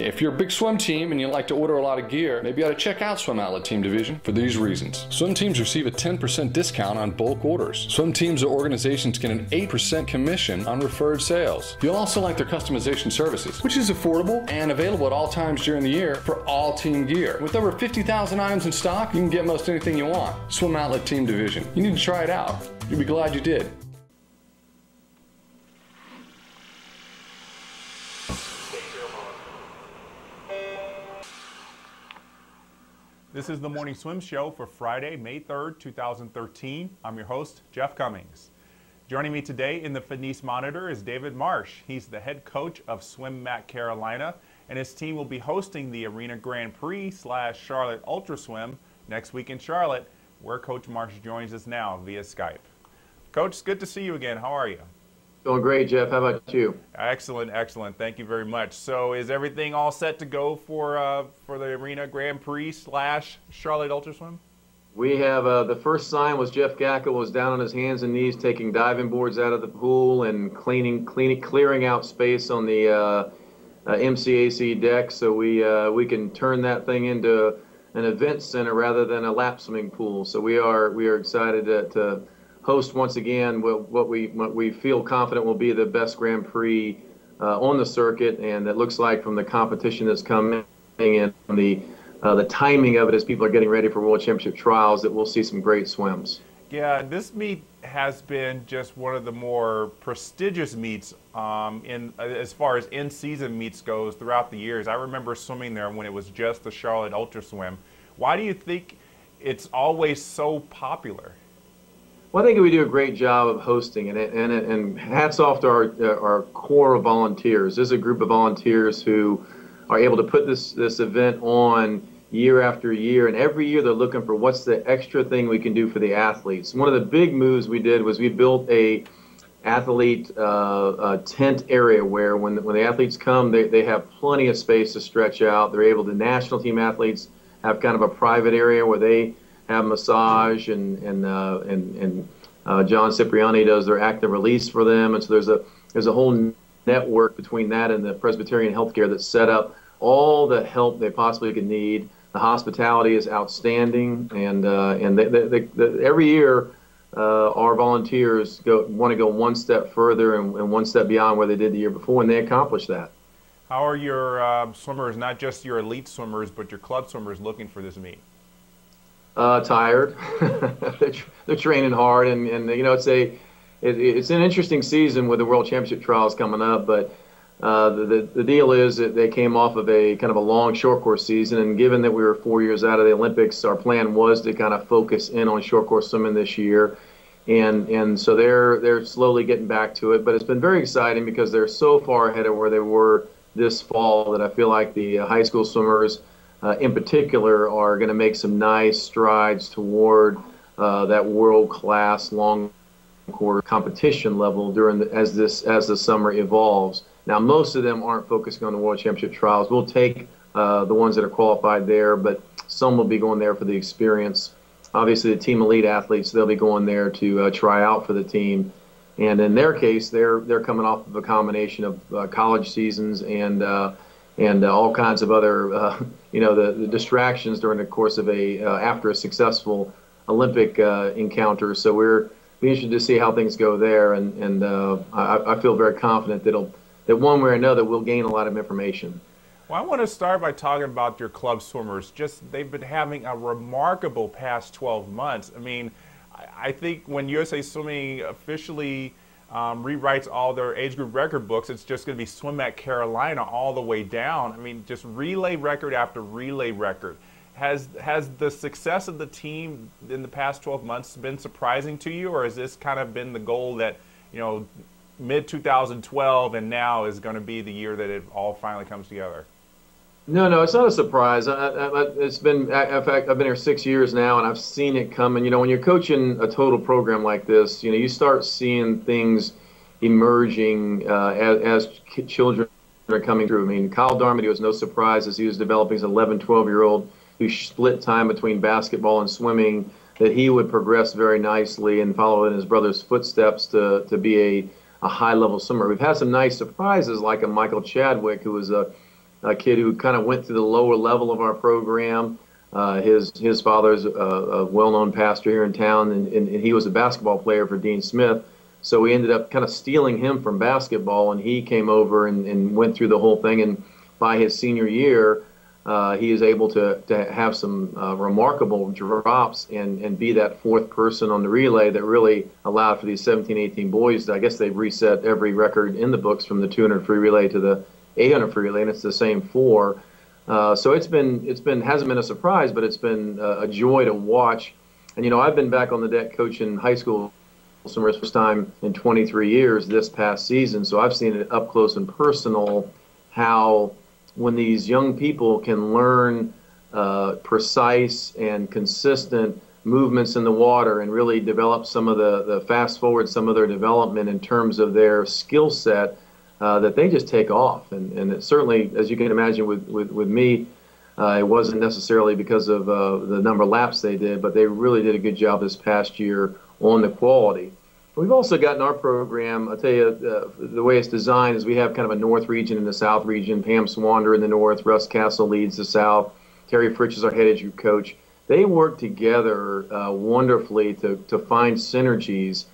If you're a big swim team and you like to order a lot of gear, maybe you ought to check out Swim Outlet Team Division for these reasons. Swim teams receive a 10% discount on bulk orders. Swim teams or organizations get an 8% commission on referred sales. You'll also like their customization services, which is affordable and available at all times during the year for all team gear. With over 50,000 items in stock, you can get most anything you want. Swim Outlet Team Division. You need to try it out. You'll be glad you did. This is the Morning Swim Show for Friday, May 3rd, 2013. I'm your host, Jeff Cummings. Joining me today in the Fitness Monitor is David Marsh. He's the head coach of SwimMAC Carolina, and his team will be hosting the Arena Grand Prix / Charlotte Ultra Swim next week in Charlotte, where Coach Marsh joins us now via Skype. Coach, it's good to see you again. How are you? Doing great, Jeff. How about you? Excellent, excellent. Thank you very much. So is everything all set to go for the Arena Grand Prix / Charlotte Ultra Swim? We have the first sign was Jeff Gackel was down on his hands and knees taking diving boards out of the pool and clearing out space on the MCAC deck, so we can turn that thing into an event center rather than a lap swimming pool. So we are excited to host once again what we feel confident will be the best Grand Prix on the circuit, and it looks like from the competition that's coming and the timing of it as people are getting ready for World Championship trials that we'll see some great swims. Yeah, this meet has been just one of the more prestigious meets as far as in-season meets goes throughout the years. I remember swimming there when it was just the Charlotte Ultra Swim. Why do you think it's always so popular? Well, I think we do a great job of hosting it, and hats off to our core of volunteers. There's a group of volunteers who are able to put this event on year after year, and every year they're looking for what's the extra thing we can do for the athletes. One of the big moves we did was we built a athlete tent area where when the athletes come, they have plenty of space to stretch out. They're able to, national team athletes have kind of a private area where they have massage, and John Cipriani does their active release for them, and so there's a whole network between that and the Presbyterian Healthcare that's set up all the help they possibly could need. The hospitality is outstanding, and every year our volunteers want to go one step further and one step beyond where they did the year before, and they accomplish that. How are your swimmers, not just your elite swimmers, but your club swimmers, looking for this meet? Tired. They're training hard, and you know, it's an interesting season with the World Championship trials coming up, but the deal is that they came off of a kind of a long short course season, and given that we were 4 years out of the Olympics, our plan was to kind of focus in on short course swimming this year, and so they're slowly getting back to it. But it's been very exciting because they're so far ahead of where they were this fall that I feel like the high school swimmers in particular are going to make some nice strides toward that world-class long course competition level as the summer evolves. Now, most of them aren't focusing on the World Championship trials. We'll take the ones that are qualified there, but some will be going there for the experience. Obviously, the team elite athletes, they'll be going there to try out for the team. And in their case, they're coming off of a combination of college seasons and all kinds of other, the distractions during the course of after a successful Olympic encounter. So we're interested to see how things go there, and I feel very confident that one way or another we'll gain a lot of information. Well, I want to start by talking about your club swimmers. They've been having a remarkable past 12 months. I mean, I think when USA Swimming officially rewrites all their age group record books, it's just going to be SwimMAC Carolina all the way down. I mean, just relay record after relay record. Has the success of the team in the past 12 months been surprising to you, or has this kind of been the goal that, mid-2012 and now is going to be the year that it all finally comes together? No, it's not a surprise. It's been, in fact, I've been here 6 years now, and I've seen it coming. When you're coaching a total program like this, you start seeing things emerging as children are coming through. I mean, Kyle Darmody was no surprise as he was developing his 11, 12-year-old who split time between basketball and swimming, that he would progress very nicely and follow in his brother's footsteps to be a high-level swimmer. We've had some nice surprises like a Michael Chadwick, who was a a kid who kind of went through the lower level of our program. His father's a well-known pastor here in town, and he was a basketball player for Dean Smith. So we ended up kind of stealing him from basketball, and he came over and went through the whole thing. And by his senior year, he is able to have some remarkable drops and be that fourth person on the relay that really allowed for these 17, 18 boys. I guess they've reset every record in the books from the 200 free relay to the 800 free relay, and it's the same four. So hasn't been a surprise, but it's been a joy to watch. And I've been back on the deck coaching high school swimmers first time in 23 years this past season. So I've seen it up close and personal how when these young people can learn precise and consistent movements in the water and really develop some of the fast forward some of their development in terms of their skill set, that they just take off. And it certainly, as you can imagine with me, it wasn't necessarily because of the number of laps they did, but they really did a good job this past year on the quality. We've also got in our program, I'll tell you, the way it's designed is we have kind of a north region and a south region. Pam Swander in the north, Russ Castle leads the south, Terry Fritsch is our head age group coach. They work together wonderfully to find synergies.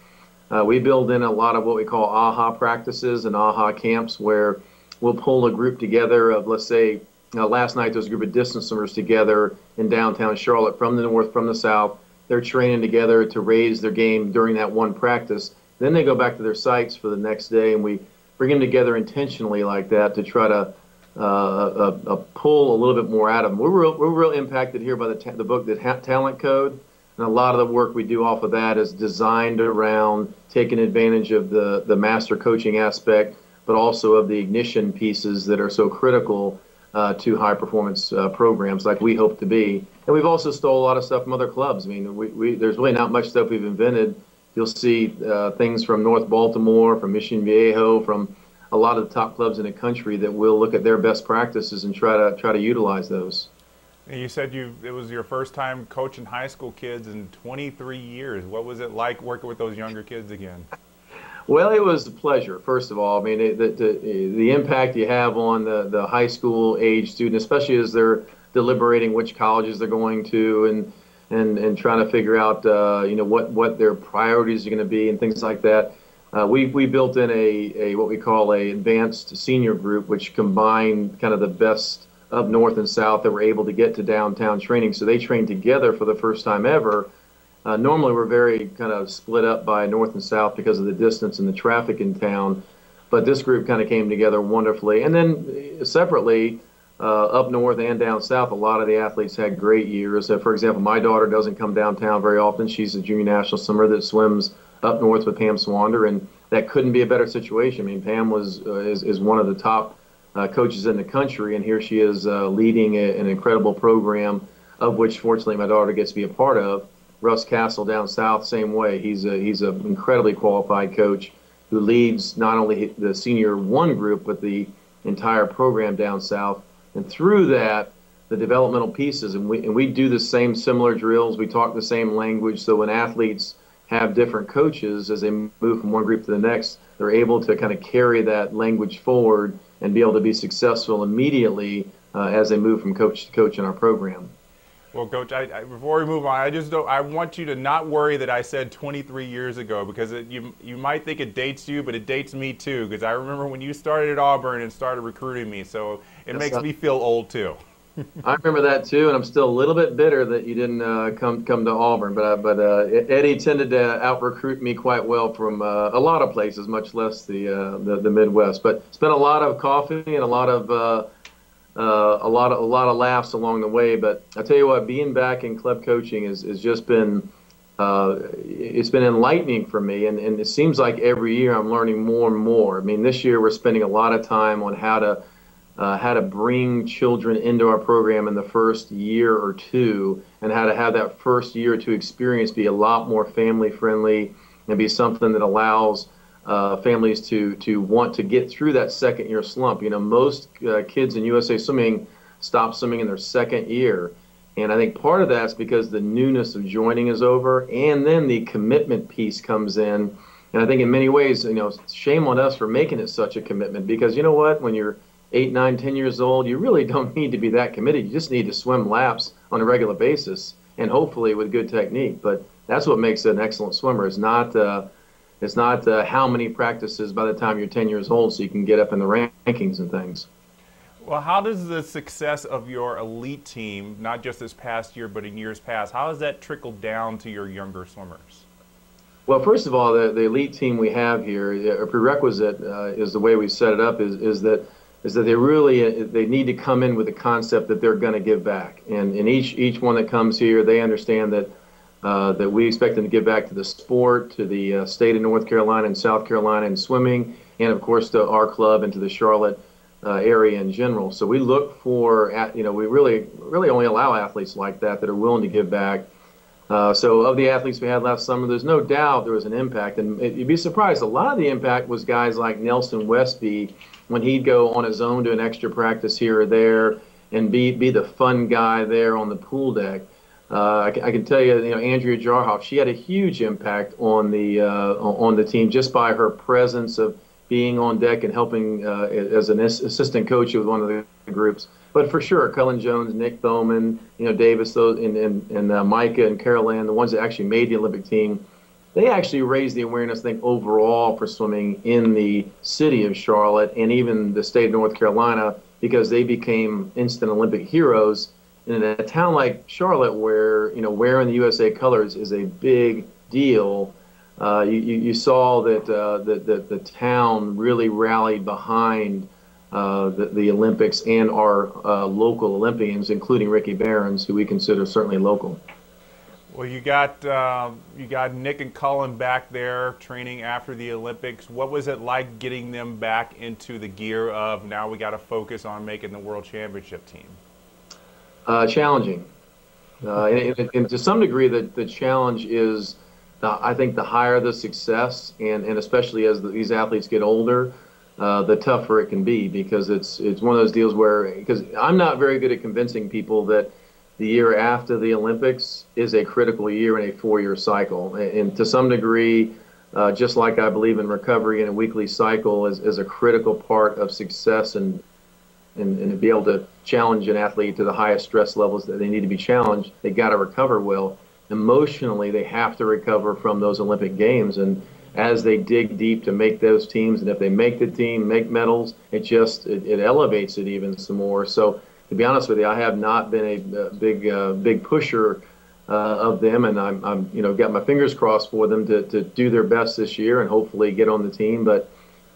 We build in a lot of what we call AHA practices and AHA camps where we'll pull a group together of, let's say, last night there was a group of distance swimmers together in downtown Charlotte from the north, from the south. They're training together to raise their game during that one practice. Then they go back to their sites for the next day, and we bring them together intentionally like that to try to pull a little bit more out of them. We're real impacted here by the book, The Talent Code, and a lot of the work we do off of that is designed around taking advantage of the master coaching aspect, but also of the ignition pieces that are so critical to high performance programs like we hope to be. And we've also stole a lot of stuff from other clubs. I mean, there's really not much stuff we've invented. You'll see things from North Baltimore, from Mission Viejo, from a lot of the top clubs in the country that will look at their best practices and try to utilize those. You said it was your first time coaching high school kids in 23 years. What was it like working with those younger kids again? Well, it was a pleasure, first of all. I mean, the impact you have on the high school age student, especially as they're deliberating which colleges they're going to and trying to figure out, what their priorities are going to be and things like that. We built in a what we call a advanced senior group, which combined kind of the best of North and South that were able to get to downtown training. So they trained together for the first time ever. Normally we're very kind of split up by North and South because of the distance and the traffic in town, but this group kind of came together wonderfully. And then separately, up north and down south, a lot of the athletes had great years. For example, my daughter doesn't come downtown very often. She's a junior national swimmer that swims up north with Pam Swander, and that couldn't be a better situation. I mean, Pam is one of the top coaches in the country, and here she is leading an incredible program, of which fortunately my daughter gets to be a part of. Russ Castle down south, same way. He's an incredibly qualified coach who leads not only the senior one group, but the entire program down south. And through that, the developmental pieces, and we do the same similar drills. We talk the same language. So when athletes have different coaches, as they move from one group to the next, they're able to kind of carry that language forward and be able to be successful immediately as they move from coach to coach in our program. Well, Coach, before we move on, I want you to not worry that I said 23 years ago, because you might think it dates you, but it dates me too, because I remember when you started at Auburn and started recruiting me, so it makes me feel old too. I remember that too, and I'm still a little bit bitter that you didn't come to Auburn, but Eddie tended to out-recruit me quite well from a lot of places, much less the Midwest. But spent a lot of coffee and a lot of laughs along the way. But I tell you what, being back in club coaching has just been it's been enlightening for me, and it seems like every year I'm learning more and more. I mean, this year we're spending a lot of time on how to bring children into our program in the first year or two, and how to have that first year or two experience be a lot more family friendly and be something that allows families to want to get through that second year slump. You know, most kids in USA Swimming stop swimming in their second year. And I think part of that's because the newness of joining is over, and then the commitment piece comes in. And I think in many ways, shame on us for making it such a commitment, because you know what, when you're 8, 9, 10 years old, you really don't need to be that committed. You just need to swim laps on a regular basis and hopefully with good technique. But that's what makes an excellent swimmer. It's not how many practices by the time you're 10 years old so you can get up in the rankings and things. Well, how does the success of your elite team, not just this past year but in years past, how has that trickled down to your younger swimmers? Well, first of all, the elite team we have here, a prerequisite is the way we set it up is that they need to come in with the concept that they're going to give back, and each one that comes here, they understand that we expect them to give back to the sport, to the state of North Carolina and South Carolina in swimming, and of course to our club and to the Charlotte area in general. So we look for, we really only allow athletes like that are willing to give back. So of the athletes we had last summer, there's no doubt there was an impact. And you'd be surprised, a lot of the impact was guys like Nelson Westby, when he'd go on his own to an extra practice here or there and be the fun guy there on the pool deck. I can tell you, Andrea Jarhoff, she had a huge impact on the team just by her presence of being on deck and helping as an assistant coach with one of the groups. But for sure, Cullen Jones, Nick Bowman, Davis, those, and Micah and Carolyn, the ones that actually made the Olympic team, they actually raised the awareness, I think, overall for swimming in the city of Charlotte and even the state of North Carolina, because they became instant Olympic heroes. And in a town like Charlotte, where wearing the USA colors is a big deal, you saw that the town really rallied behind the Olympics and our local Olympians, including Ricky Behrens, who we consider certainly local. Well, you got Nick and Cullen back there training after the Olympics. What was it like getting them back into the gear of now we got to focus on making the World Championship team? Challenging, and to some degree, the challenge is, I think, the higher the success, and especially as these athletes get older, the tougher it can be, because it's one of those deals where, because I'm not very good at convincing people that the year after the Olympics is a critical year in a 4-year cycle, and to some degree, just like I believe in recovery and a weekly cycle is a critical part of success and to be able to challenge an athlete to the highest stress levels that they need to be challenged, they got to recover well. Emotionally, they have to recover from those Olympic Games, and as they dig deep to make those teams, and if they make the team, make medals, it elevates it even some more. So to be honest with you, I have not been a big pusher of them, and I'm got my fingers crossed for them to do their best this year and hopefully get on the team. But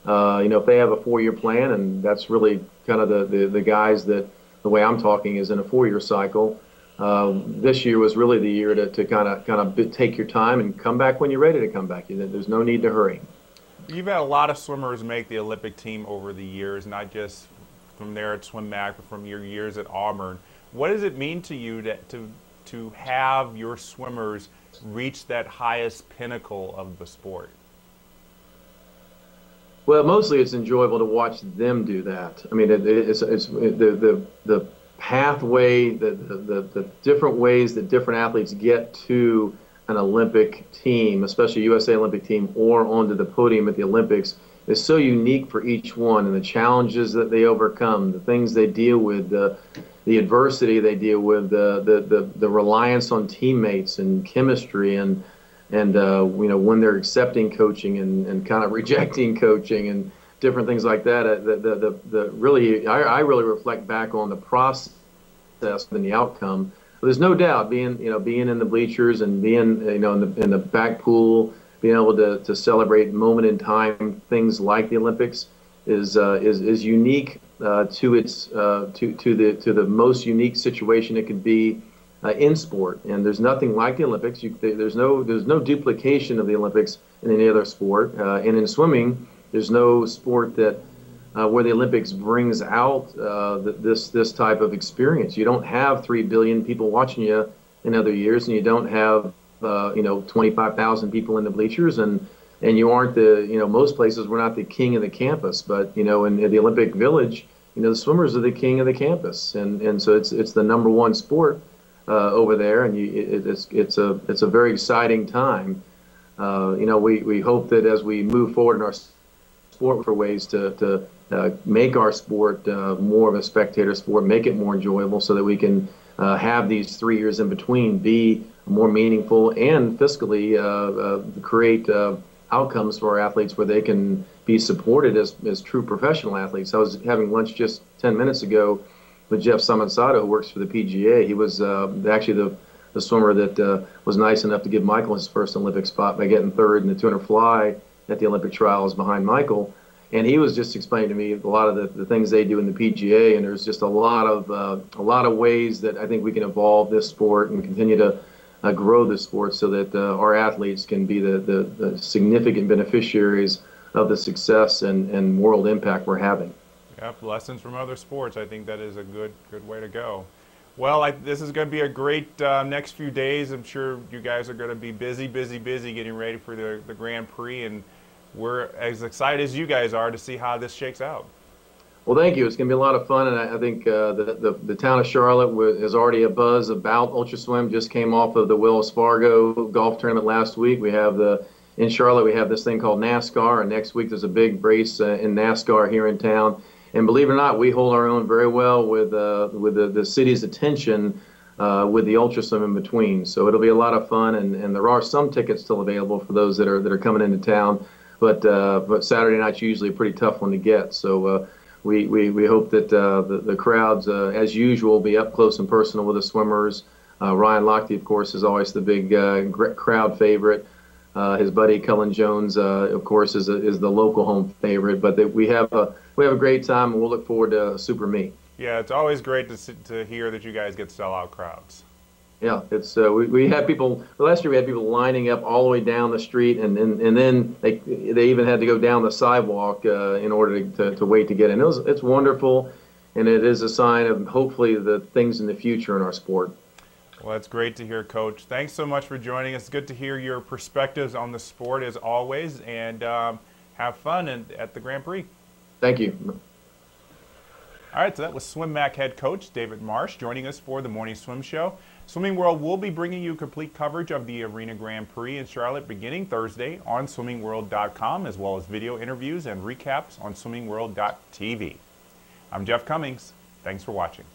if they have a 4-year plan, and that's really kind of the guys that the way I'm talking is in a 4-year cycle. This year was really the year to kind of take your time and come back when you're ready to come back. There's no need to hurry. You've had a lot of swimmers make the Olympic team over the years, not just from there at SwimMAC, but from your years at Auburn. What does it mean to you to have your swimmers reach that highest pinnacle of the sport? Well, mostly it's enjoyable to watch them do that. I mean, it's the pathway, the different ways that different athletes get to an Olympic team, especially USA Olympic team, or onto the podium at the Olympics, is so unique for each one, and the challenges that they overcome, the things they deal with, the adversity they deal with, the reliance on teammates and chemistry, and when they're accepting coaching and kind of rejecting coaching and different things like that. I really reflect back on the process and the outcome. But there's no doubt being in the bleachers and being in the back pool, being able to celebrate moment in time things like the Olympics is unique to the most unique situation it could be in sport. And there's nothing like the Olympics. There's no duplication of the Olympics in any other sport. And in swimming, there's no sport that where the Olympics brings out this type of experience. You don't have 3 billion people watching you in other years, and you don't have 25,000 people in the bleachers, and you aren't most places we're not the king of the campus, but in the Olympic Village, the swimmers are the king of the campus, and so it's the number one sport over there, and it's a very exciting time. We hope that as we move forward in our sport for ways to make our sport more of a spectator sport, make it more enjoyable, so that we can have these 3 years in between be more meaningful and fiscally create outcomes for our athletes where they can be supported as true professional athletes. I was having lunch just 10 minutes ago with Jeff Samansado, who works for the PGA. He was actually the swimmer that was nice enough to give Michael his first Olympic spot by getting third in the 200 fly at the Olympic trials behind Michael. And he was just explaining to me a lot of the things they do in the PGA, and there's just a lot of ways that I think we can evolve this sport and continue to grow this sport so that our athletes can be the significant beneficiaries of the success and world impact we're having. Yep, lessons from other sports. I think that is a good way to go. Well, this is going to be a great next few days. I'm sure you guys are going to be busy getting ready for the Grand Prix, and we're as excited as you guys are to see how this shakes out. Well, thank you. It's going to be a lot of fun, and I think the town of Charlotte is already a buzz about Ultra Swim. Just came off of the Wells Fargo golf tournament last week. In Charlotte we have this thing called NASCAR, and next week there's a big race in NASCAR here in town. And believe it or not, we hold our own very well with the city's attention with the Ultra Swim in between. So it'll be a lot of fun, and there are some tickets still available for those that are coming into town. But Saturday night's usually a pretty tough one to get. So we hope that the crowds, as usual, will be up close and personal with the swimmers. Ryan Lochte, of course, is always the big crowd favorite. His buddy Cullen Jones, of course, is the local home favorite. But we have a great time, and we'll look forward to Super Me. Yeah, it's always great to hear that you guys get sellout crowds. Yeah, it's we had people last year. We had people lining up all the way down the street, and then they even had to go down the sidewalk in order to wait to get in. It's wonderful, and it is a sign of hopefully the things in the future in our sport. Well, that's great to hear, Coach. Thanks so much for joining us. Good to hear your perspectives on the sport as always, and have fun at the Grand Prix. Thank you. All right, so that was SwimMAC head coach David Marsh joining us for the Morning Swim Show. Swimming World will be bringing you complete coverage of the Arena Grand Prix in Charlotte beginning Thursday on swimmingworld.com, as well as video interviews and recaps on swimmingworld.tv. I'm Jeff Cummings. Thanks for watching.